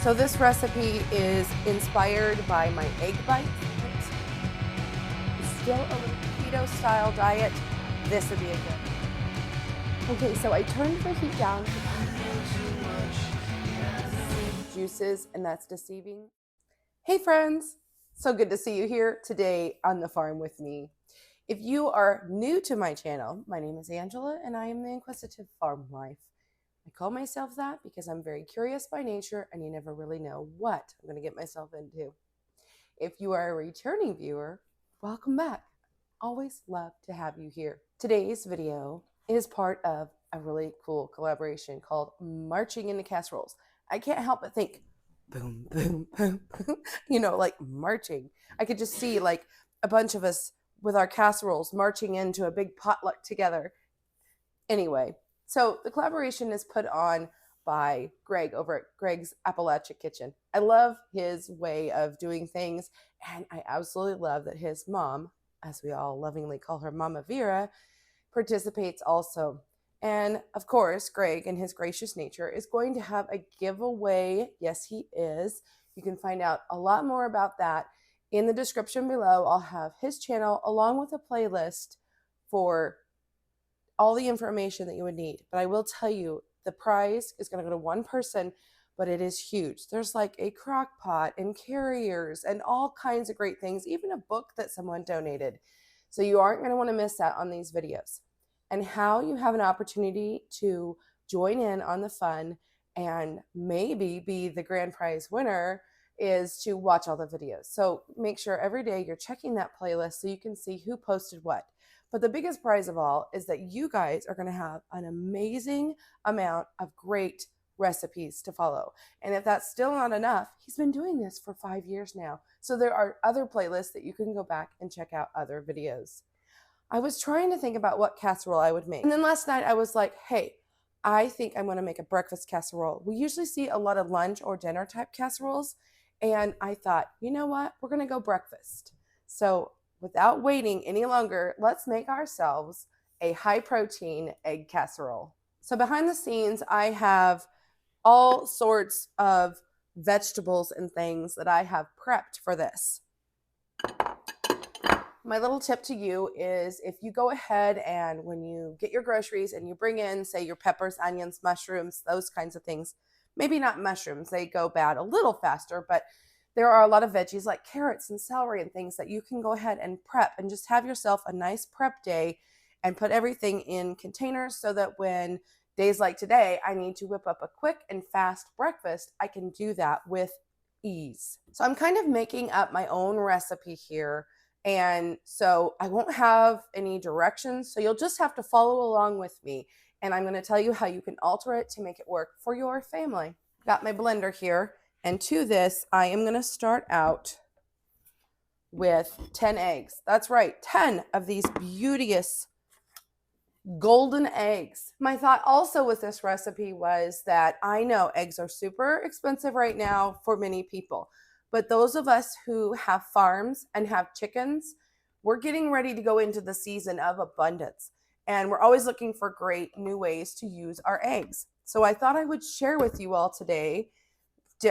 So this recipe is inspired by my egg bites. It's still a little keto style diet. This would be a good. Okay, so I turned the heat down. Juices, and that's deceiving. Hey friends, so good to see you here today on the farm with me. If you are new to my channel, my name is Angela and I am the Inquisitive Farm Wife. I call myself that because I'm very curious by nature and you never really know what I'm going to get myself into. If you are a returning viewer, welcome back. Always love to have you here. Today's video is part of a really cool collaboration called Marching into Casseroles. I can't help but think, boom, boom, boom, boom, like marching. I could just see like a bunch of us with our casseroles marching into a big potluck together. Anyway, so the collaboration is put on by Greg over at Greg's Appalachia Kitchen. I love his way of doing things, and I absolutely love that his mom, as we all lovingly call her Mama Vera, participates also. And of course, Greg, in his gracious nature, is going to have a giveaway. Yes, he is. You can find out a lot more about that in the description below. I'll have his channel along with a playlist for all the information that you would need. But I will tell you, the prize is going to go to one person, but it is huge. There's like a crock pot and carriers and all kinds of great things, even a book that someone donated. So you aren't going to want to miss out on these videos. And how you have an opportunity to join in on the fun and maybe be the grand prize winner is to watch all the videos. So make sure every day you're checking that playlist so you can see who posted what. But the biggest prize of all is that you guys are going to have an amazing amount of great recipes to follow. And if that's still not enough, he's been doing this for 5 years now. So there are other playlists that you can go back and check out other videos. I was trying to think about what casserole I would make. And then last night I was like, hey, I think I'm going to make a breakfast casserole. We usually see a lot of lunch or dinner type casseroles. And I thought, you know what? We're going to go breakfast. So without waiting any longer, let's make ourselves a high protein egg casserole. So behind the scenes, I have all sorts of vegetables and things that I have prepped for this. My little tip to you is if you go ahead and when you get your groceries and you bring in, say, your peppers, onions, mushrooms, those kinds of things, maybe not mushrooms, they go bad a little faster, but there are a lot of veggies like carrots and celery and things that you can go ahead and prep and just have yourself a nice prep day and put everything in containers so that when days like today, I need to whip up a quick and fast breakfast, I can do that with ease. So I'm kind of making up my own recipe here. And so I won't have any directions. So you'll just have to follow along with me. And I'm going to tell you how you can alter it to make it work for your family. Got my blender here. And to this, I am going to start out with 10 eggs. That's right, 10 of these beauteous golden eggs. My thought also with this recipe was that I know eggs are super expensive right now for many people. But those of us who have farms and have chickens, we're getting ready to go into the season of abundance. And we're always looking for great new ways to use our eggs. So I thought I would share with you all today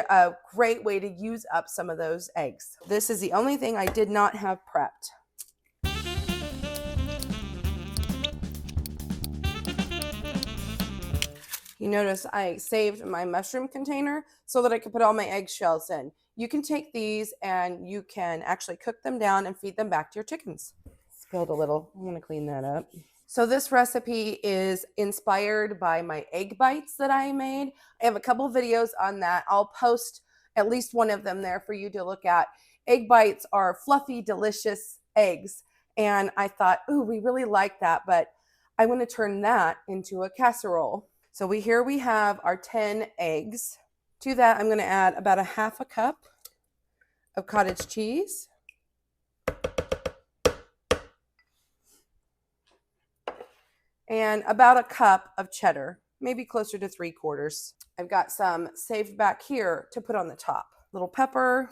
a great way to use up some of those eggs. This is the only thing I did not have prepped. You notice I saved my mushroom container so that I could put all my eggshells in. You can take these and you can actually cook them down and feed them back to your chickens. Spilled a little. I'm going to clean that up. So this recipe is inspired by my egg bites that I made. I have a couple videos on that. I'll post at least one of them there for you to look at. Egg bites are fluffy, delicious eggs. And I thought, ooh, we really like that, but I want to turn that into a casserole. So here we have our 10 eggs. To that, I'm going to add about a half a cup of cottage cheese. And about a cup of cheddar, maybe closer to 3/4. I've got some saved back here to put on the top. Little pepper,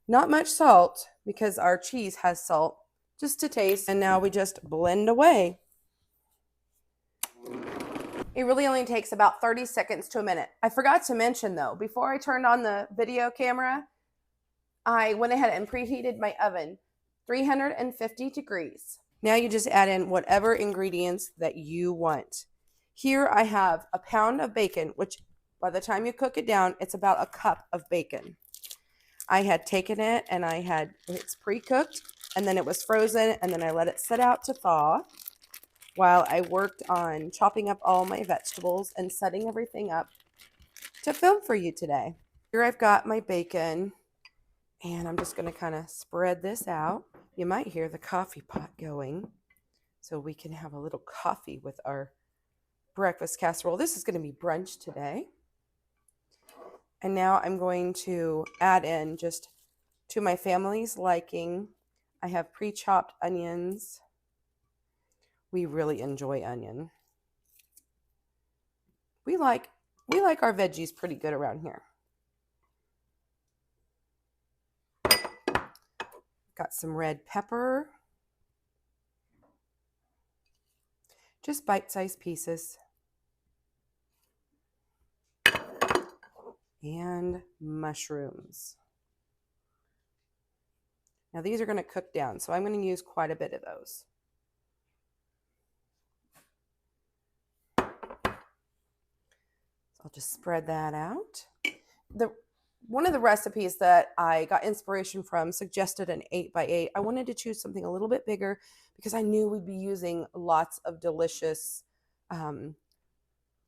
not much salt because our cheese has salt, just to taste. And now we just blend away. It really only takes about 30 seconds to a minute. I forgot to mention though, before I turned on the video camera, I went ahead and preheated my oven 350 degrees. Now you just add in whatever ingredients that you want. Here I have a pound of bacon, which by the time you cook it down, it's about a cup of bacon. I had taken it and it's pre-cooked, and then it was frozen, and then I let it sit out to thaw while I worked on chopping up all my vegetables and setting everything up to film for you today. Here I've got my bacon, and I'm just going to kind of spread this out. You might hear the coffee pot going, so we can have a little coffee with our breakfast casserole. This is going to be brunch today. And now I'm going to add in, just to my family's liking, I have pre-chopped onions. We really enjoy onion. We like our veggies pretty good around here. Got some red pepper. Just bite-sized pieces. And mushrooms. Now these are going to cook down, so I'm going to use quite a bit of those. So I'll just spread that out. One of the recipes that I got inspiration from suggested an 8x8. I wanted to choose something a little bit bigger because I knew we'd be using lots of delicious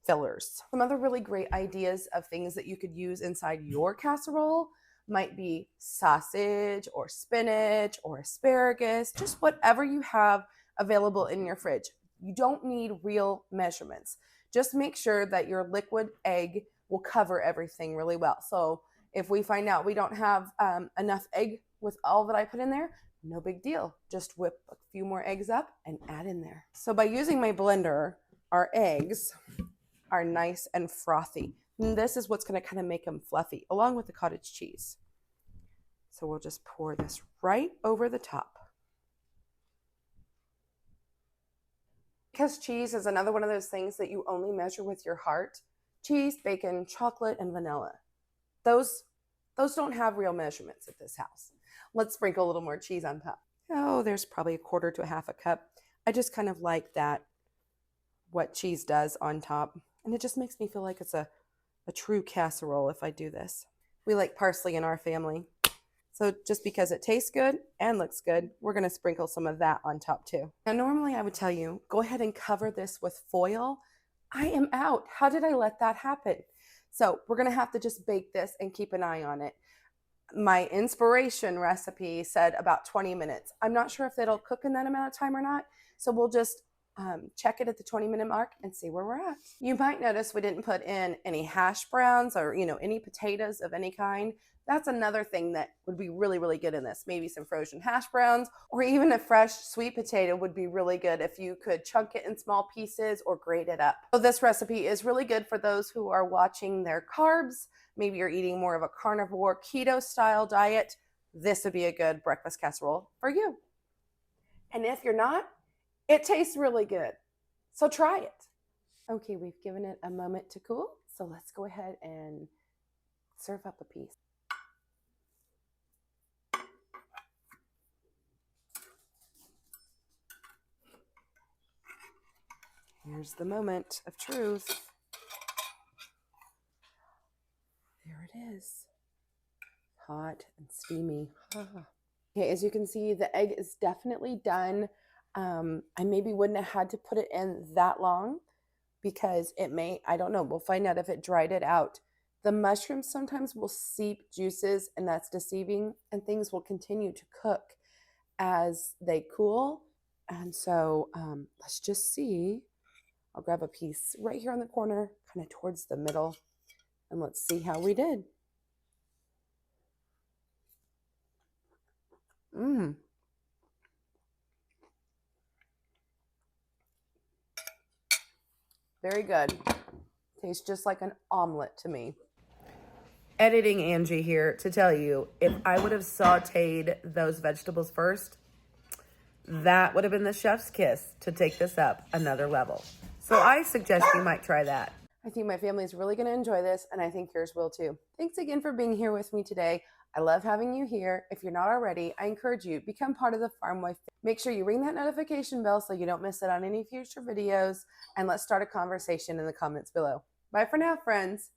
fillers. Some other really great ideas of things that you could use inside your casserole might be sausage or spinach or asparagus, just whatever you have available in your fridge. You don't need real measurements. Just make sure that your liquid egg will cover everything really well. So if we find out we don't have enough egg with all that I put in there, no big deal. Just whip a few more eggs up and add in there. So by using my blender, our eggs are nice and frothy. And this is what's going to kind of make them fluffy, along with the cottage cheese. So we'll just pour this right over the top. Because cheese is another one of those things that you only measure with your heart. Cheese, bacon, chocolate, and vanilla. Those don't have real measurements at this house. Let's sprinkle a little more cheese on top. Oh, there's probably a quarter to a half a cup. I just kind of like that, what cheese does on top. And it just makes me feel like it's a true casserole if I do this. We like parsley in our family. So just because it tastes good and looks good, we're going to sprinkle some of that on top too. Now, normally I would tell you, go ahead and cover this with foil. I am out. How did I let that happen? So we're going to have to just bake this and keep an eye on it. My inspiration recipe said about 20 minutes. I'm not sure if it'll cook in that amount of time or not. So we'll just check it at the 20-minute mark and see where we're at. You might notice we didn't put in any hash browns or, any potatoes of any kind. That's another thing that would be really, really good in this. Maybe some frozen hash browns, or even a fresh sweet potato would be really good if you could chunk it in small pieces or grate it up. So this recipe is really good for those who are watching their carbs. Maybe you're eating more of a carnivore keto style diet. This would be a good breakfast casserole for you. And if you're not, it tastes really good. So try it. Okay, we've given it a moment to cool. So let's go ahead and serve up a piece. Here's the moment of truth. There it is. Hot and steamy. Okay, as you can see, the egg is definitely done. I maybe wouldn't have had to put it in that long because it may, I don't know, we'll find out if it dried it out. The mushrooms sometimes will seep juices, and that's deceiving, and things will continue to cook as they cool. And so let's just see. I'll grab a piece right here on the corner, kind of towards the middle, and let's see how we did. Very good. Tastes just like an omelet to me. Editing Angie here to tell you, if I would have sauteed those vegetables first, that would have been the chef's kiss to take this up another level. So I suggest you might try that. I think my family is really going to enjoy this, and I think yours will too. Thanks again for being here with me today. I love having you here. If you're not already, I encourage you, become part of the Farm Wife. Make sure you ring that notification bell so you don't miss it on any future videos, and let's start a conversation in the comments below. Bye for now, friends.